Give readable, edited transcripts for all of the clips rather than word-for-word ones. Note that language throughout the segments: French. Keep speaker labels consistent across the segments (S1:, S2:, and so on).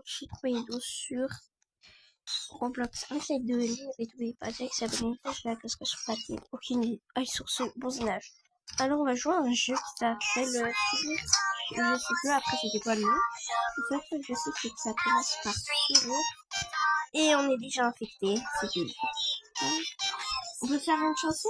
S1: pour se trouver une dos sur Roblox. Essaye de lire et n'oubliez pas de s'abonner, la casque sur papier. Aucune idée. Aïe sur ce bonzinage. Alors on va jouer à un jeu qui s'appelle je sais plus après c'était quoi le nom. Le seul truc que je sais c'est que ça commence par sourire. Et on est déjà infecté. C'est tout. On peut faire une chanson?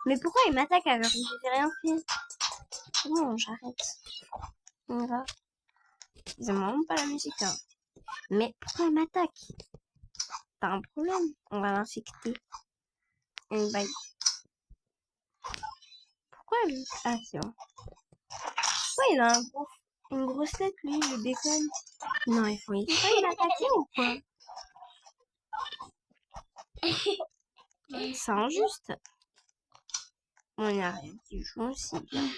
S1: Mais pourquoi il m'attaque alors que j'ai rien fait? Non, j'arrête. On va. Ils aiment vraiment pas la musique, hein. Mais pourquoi il m'attaque? T'as un problème? On va l'infecter. Bye. Pourquoi lui? Ah, c'est bon. Pourquoi il a une grosse tête, lui, il déconne? Non, il faut il m'attaquer ou quoi? C'est injuste. On n'y a rien qui joue aussi bien.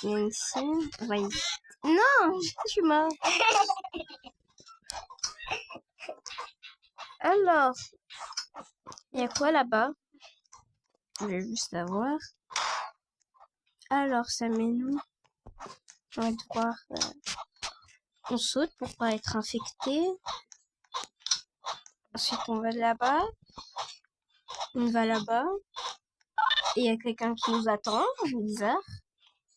S1: Il y a une scène. Ouais. Non, je suis mort. Alors, il y a quoi là-bas? Je vais juste savoir. Alors, ça met nous. On va devoir. On saute pour pas être infecté. Ensuite, on va là-bas. On va là-bas. Et il y a quelqu'un qui nous attend. Bizarre.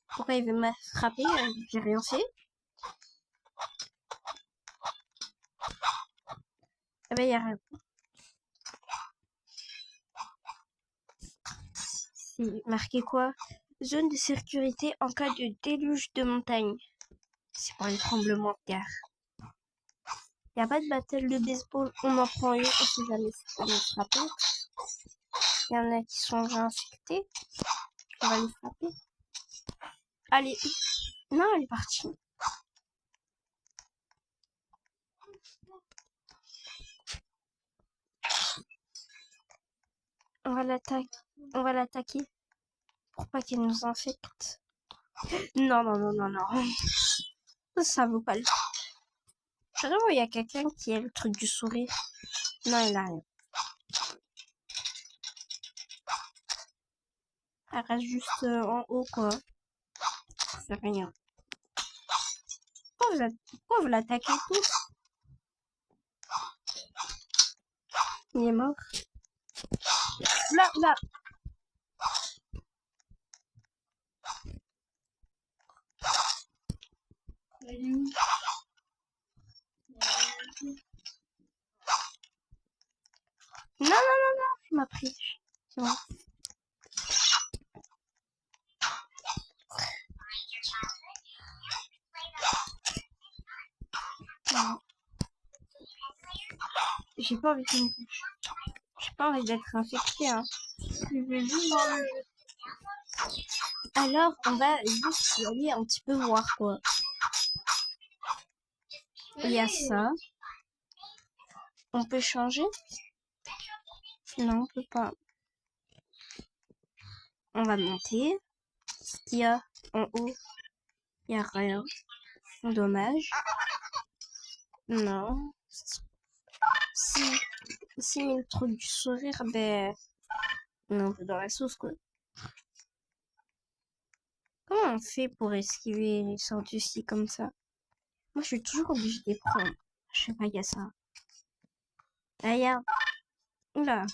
S1: Pourquoi il veut me frapper? J'ai rien fait. Ah ben, il y a rien. C'est marqué quoi? Zone de sécurité en cas de déluge de montagne. C'est pour les tremblements de terre. Il n'y a pas de battle de baseball. On en prend une. On sait jamais si ça va nous frapper. Il y en a qui sont déjà infectés. On va les frapper. Allez. Non, elle est partie. On va l'attaquer. Pour pas qu'il nous infecte. Non, non, non, non, non. Ça vaut pas le coup. Vraiment, il y a quelqu'un qui a le truc du sourire. Non, il a rien. Elle reste juste en haut, quoi. C'est rien. Pourquoi vous l'attaquez tous? Il est mort. Là, là. Non, non, non, non, il m'a pris. C'est bon. Non. J'ai pas envie qu'il me touche. J'ai pas envie d'être infecté, hein. Je vais juste voir le jeu. Alors, on va juste y aller un petit peu voir, quoi. Il y a ça. On peut changer? Non, on peut pas. On va monter. Ce qu'il y a en haut, il y a rien. Dommage. Non. Si met le truc du sourire, ben, on est un peu dans la sauce, quoi. Comment on fait pour esquiver les sorties ci comme ça? Moi, je suis toujours obligée de les prendre. Je sais pas, il y a ça. Là, regarde. Oula.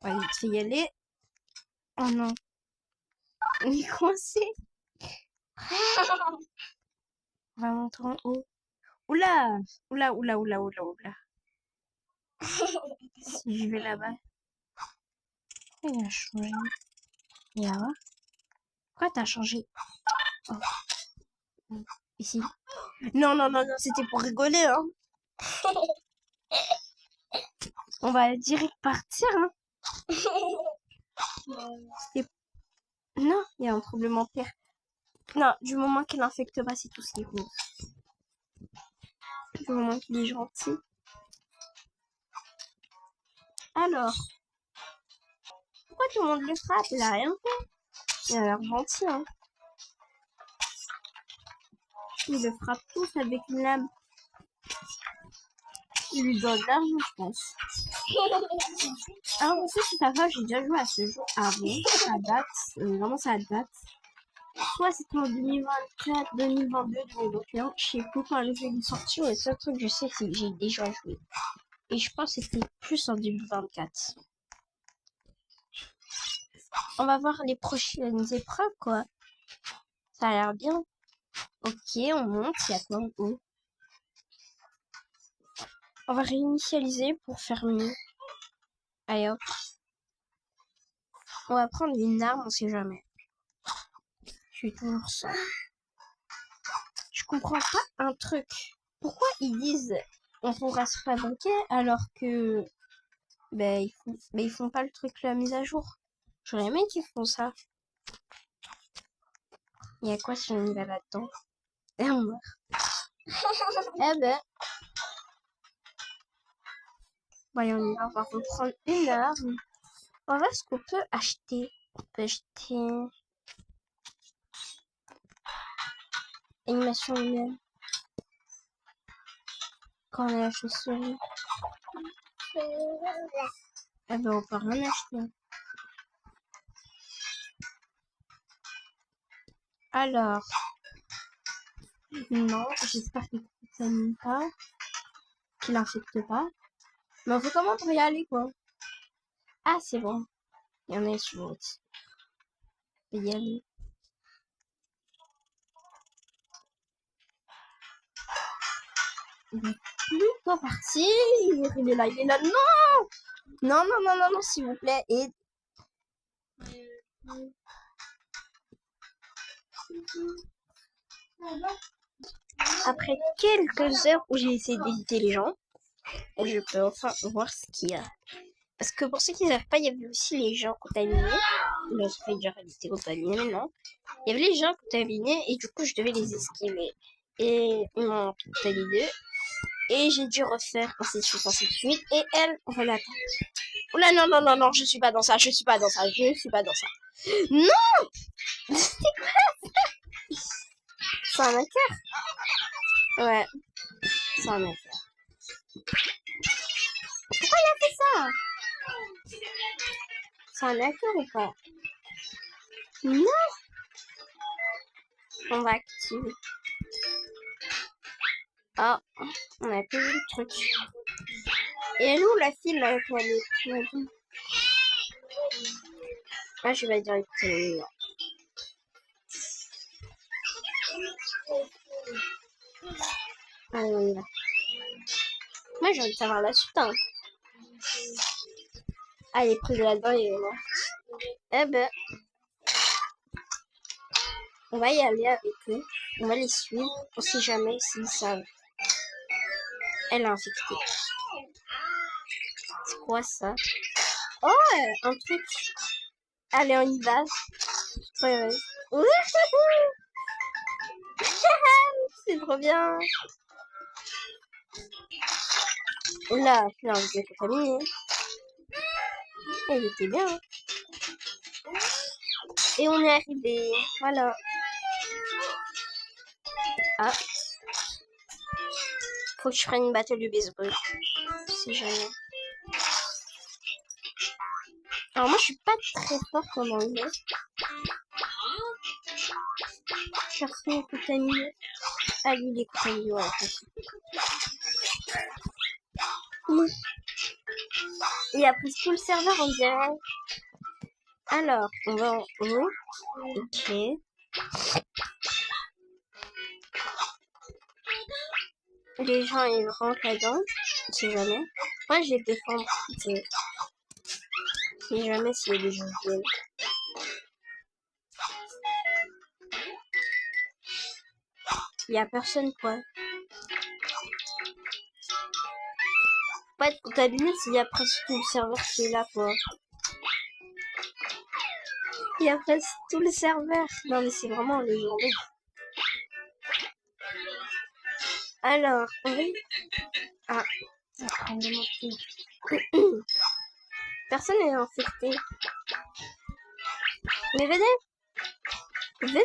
S1: On va vite fait y aller. Oh non. On est coincé. On va monter en haut. Oula. Oula, oula, oula, oula, oula. Si je vais là-bas. Il a changé. Et là. Pourquoi t'as changé? Oh. Ici. Non, non, non, non, c'était pour rigoler, hein. On va direct partir, hein. Non, il y a un tremblement de terre. Non, du moment qu'il n'infecte pas, c'est tout ce qui compte. Du moment qu'il est gentil. Alors, pourquoi tout le monde le frappe? Il a rien fait. Il a l'air gentil, hein. Il le frappe tous avec une lame. Il lui donne de l'argent, je pense. Alors, on sait si ça va, j'ai déjà joué à ce jeu avant, ça date, vraiment ça date. Soit c'était en 2024, 2022, 2021, je sais plus quand le jeu est sorti, mais le seul truc que je sais, c'est que j'ai déjà joué. Et je pense que c'était plus en 2024. On va voir les prochaines épreuves, quoi. Ça a l'air bien. Ok, on monte, il y a quoi en haut? On va réinitialiser pour faire mieux. Allez hop. On va prendre une arme, on sait jamais. Je suis toujours ça. Je comprends pas un truc. Pourquoi ils disent on pourra se fabriquer alors que ils font pas le truc la mise à jour. J'aurais aimé qu'ils font ça. Il y a quoi si on y va là-dedans? Et on meurt. Eh ben. Voyons, on y va. On va reprendre une arme. On va voir ce qu'on peut acheter. On peut acheter animation humaine. Quand on a la chauve-souris. Eh ben, on peut rien acheter. Alors. Non, j'espère qu'il ne contamine pas. Qu'il n'infecte pas. Mais on fait comment pour y aller, quoi? Ah, c'est bon. Il y en a sur l'autre. On peut y aller. Il est plutôt parti. Il est là, il est là. Non! Non, non, non, non, non, s'il vous plaît. Et... Après quelques heures où j'ai essayé d'éviter les gens, je peux enfin voir ce qu'il y a. Parce que pour ceux qui ne savent pas, il y avait aussi les gens contaminés. Là, ça fait déjà été contaminés maintenant. Il y avait les gens contaminés et du coup, je devais les esquiver. Et ils m'ont contaminé. Et j'ai dû refaire ainsi de suite, ainsi de suite. Et elle, on va l'attendre. Oula, non, non, non, non, je suis pas dans ça, je suis pas dans ça, je suis pas dans ça. Non! C'est quoi ça? C'est un hacker? Ouais, c'est un hacker. Pourquoi il a fait ça? C'est un hacker ou pas? Non! On va activer. Ah, on a plus vu le truc. Et elle est où la fille là pour aller Ah, je vais dire écouter. Allez, on y va. Moi, j'ai envie de savoir la suite. Hein. Ah, elle est prise là-dedans et elle est morte. Eh ben, on va y aller avec eux. On va les suivre. On sait jamais s'ils savent. Elle est infectée. C'est quoi ça? Oh, un truc. Allez, on y va. Ouais, ouais. C'est trop bien. Oula, là, on est contaminé. Elle était bien. Et on est arrivé. Voilà. Ah. Faut que je prenne une battle de baseball. Si jamais. Alors moi je suis pas très fort comme anglais. Personne est contaminé. Ah lui il est contaminé, ouais. Il y a presque tout le serveur on dirait. Alors, on va en haut. Ok. Les gens ils rentrent là-dedans. On sait jamais. Moi je vais défendre. Si jamais s'il y a des gens qui viennent. Il y a personne quoi. Pas être contaminé s'il y a presque tout le serveur qui est là quoi. Il y a presque tout le serveur. Non mais c'est vraiment le journée. Alors, oui. Ah, ça prend de monter. Personne n'est infecté. Mais venez. Venez.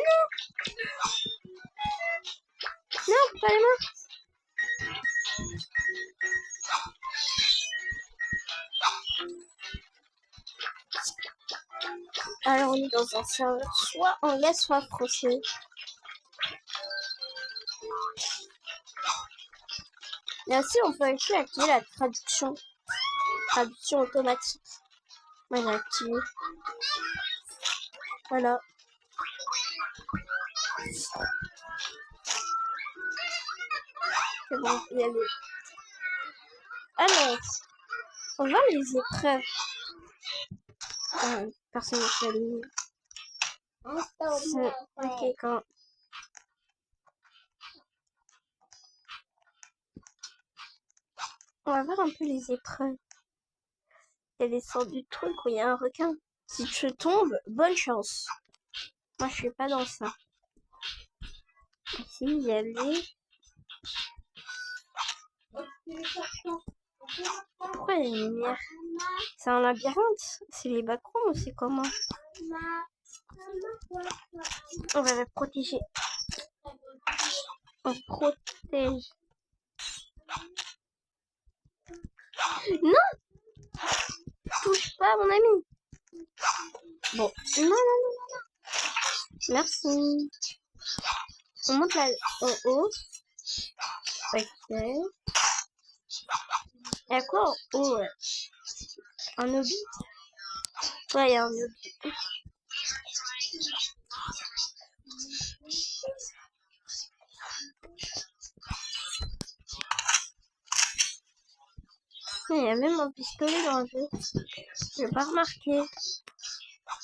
S1: Non, pas les mains. Alors on est dans un serveur soit anglais soit français. Et ainsi on peut aussi activer la traduction automatique. Moi j'ai activé. Voilà. C'est bon, on peut y aller. Alors, on va les épreuves. Personne ne s'allume. Ok, quand... On va voir un peu les épreuves. Il y a des sortes de trucs où il y a un requin. Si tu tombes, bonne chance. Moi, je suis pas dans ça. Ici, y aller. Pourquoi il y a une lumière? C'est un labyrinthe? C'est les backrooms ou c'est comment? On va la protéger. On protège. Non! Touche pas, mon ami. Bon. Non, non, non, non, non. Merci. On monte là en haut. Ok. Il y a quoi en haut? Un hobby? Ouais, il y a un hobby. Il y a même un pistolet dans le jeu. Je n'ai pas remarqué.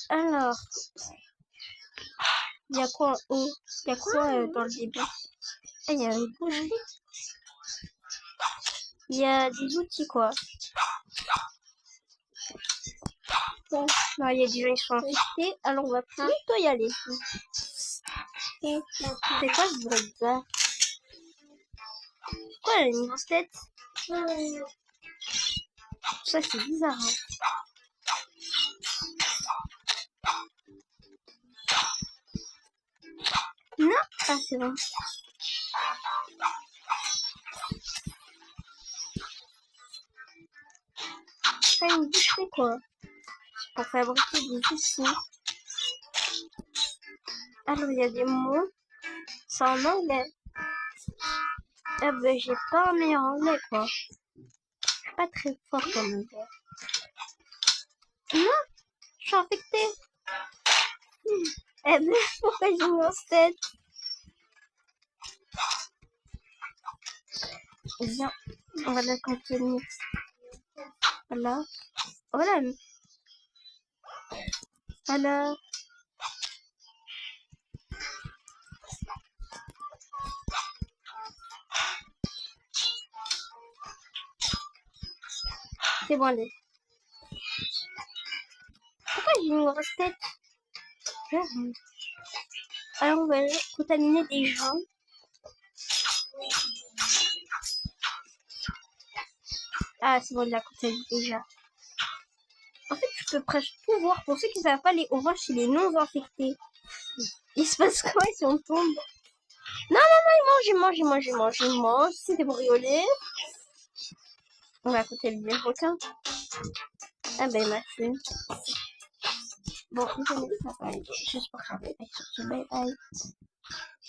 S1: Alors, il y a quoi en haut? Il y a quoi dans le début? Ah, il y a une boucherie. Il y a des outils, quoi. Bon, là, il y a des gens qui sont infectés. Alors, on va plutôt y aller. C'est quoi ce bruit bizarre? Pourquoi elle a une grosse tête? Ça, c'est bizarre. Hein. Non? Ah, c'est bon. C'est une boucherie, quoi. Pour fabriquer des outils. Alors, il y a des mots. C'est en anglais. Ah ben, j'ai pas un meilleur anglais, quoi. Je suis pas très fort en anglais. Non, je suis infectée. Eh ben, pourquoi j'ai une grosse tête? Viens, on va la continuer. Voilà. Voilà. Voilà. C'est bon, allez. Pourquoi j'ai une grosse tête? Alors, on va contaminer des gens. Ah, c'est bon, de la contaminer déjà. En fait, tu peux presque tout voir. Pour ceux qui ne savent pas, les oranges, c'est les non-infectés. Il se passe quoi si on tombe? Non, non, non, il mange. C'est des briolés. On va contaminer le requin. Ah ben, il m'a fait. Bon, je vais juste pour faire bye bye.